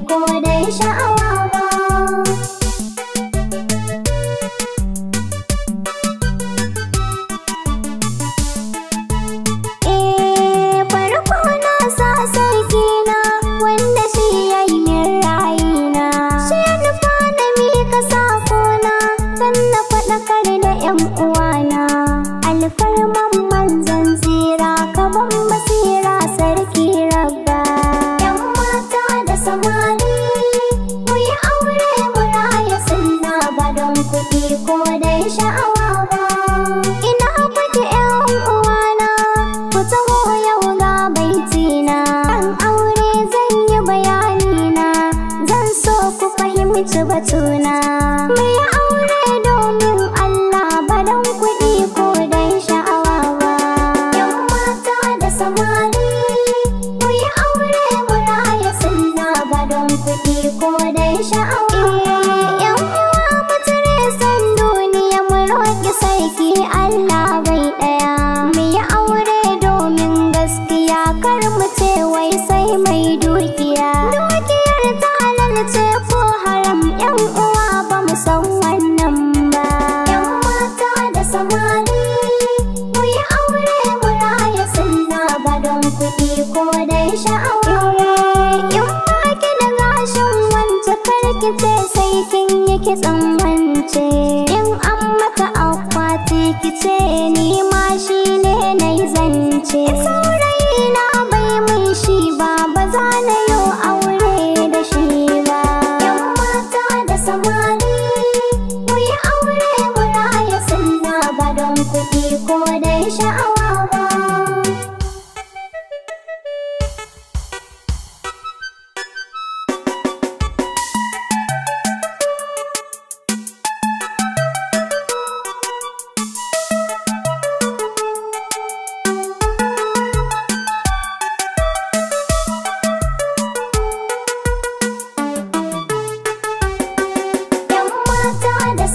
ko dai sha'awa ba. Farko na sa sarkina wanda shi ya yi min rayina, shi ya nufa na miƙa sakona kan na faɗakar da 'yan uwana. Alfarman manzon tsira kaman basira sarki rabba. 'Yan mata da samari mu yi aure mu raya sunna ba don kuɗi ko dai sha'awa ba. Ina kuke 'yan uwana ku taho yau ga baitina, kan aure zan yi bayanina, zan so ku fahimci batuna. Mu yi aure domin Allah ba don kuɗi ko dai sha'awa ba. 'Yan mata da samari mu yi aure mu raya sunna ba don kuɗi ko dai sha'awa ba. 'Yan uwa mu cire son duniya mu roƙi sarki Allah bai ɗaya. Mu yi aure domin gaskiya kar mu ce wai sai mai dukiya. Dukiyar ta halal ce ko haram 'yan uwa ba mu san wannan ba. 'Yan mata da samari mu yi aure mu raya sunna ba don kuɗi ko dai sha'awa. In ba ki da gashin wance kar ki ce sai kin yi kitson wance. In an maka akwati ki ce ni ma shi ne na yi zance. Saurayi na bai mun shi ba za na yi aure da shi ba. 'Yan mata da samari mu yi aure mu raya sunna ba don kuɗi ko dai sha'awa ba.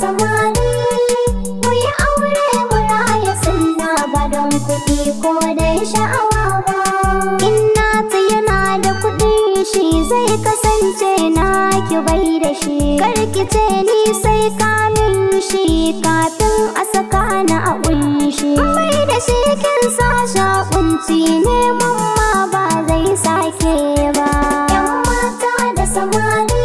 Samari mu yi aure mu raya sunna ba don kuɗi ko dai sha'awa ba. Inna ta yana da kuɗin shi zai kasance na ki bai da shi. Kar ki ce ni sai kamin shi kafin a saka na a ƙunshi. Bai da shi kin sa sha ƙunci neman ma ba zai sake ba. 'Yan mata da samari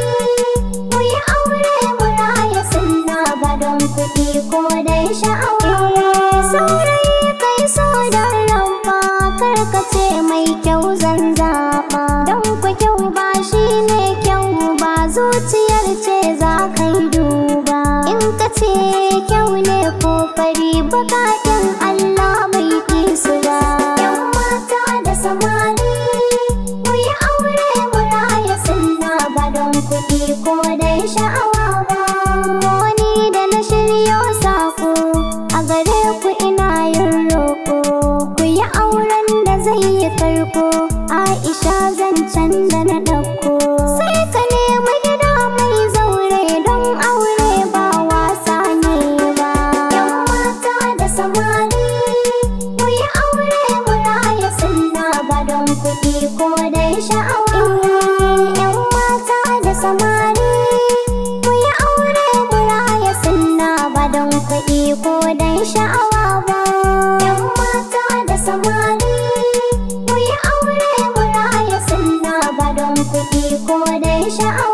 mu yi aure mu raya sunna ba don kuɗi ko dai sha'awa. Saurayi kai so da rabba kar ka ce mai kyau zan zaɓa. Don ku kyau ba shi ne kyau ba zuciyar ce za ka yi duba. In ka ce kyau ne ko fari baƙaƙen Allah bai ƙi su ba. 'Yan mata da samari mu yi aure mu raya sunna ba don kuɗi ko dai sha'awa ba. Wani da na shiryo sako a gare ku ina yin roƙo, ku yi auren da zai yi karko. Aisha zancen da na ɗauko, sai ka nemi gida mai zaure don aure ba wasa ne ba. 'Yan mata da samari mu yi aure mu raya sunna ba don kuɗi ko dai sha'awa. 'Yan mata da samari mu yi aure mu raya sunna ba don kuɗi ko dai sha'awa ba. 'Yan mata da samari mu yi aure mu raya sunna ba don kuɗi ko dai sha'awa.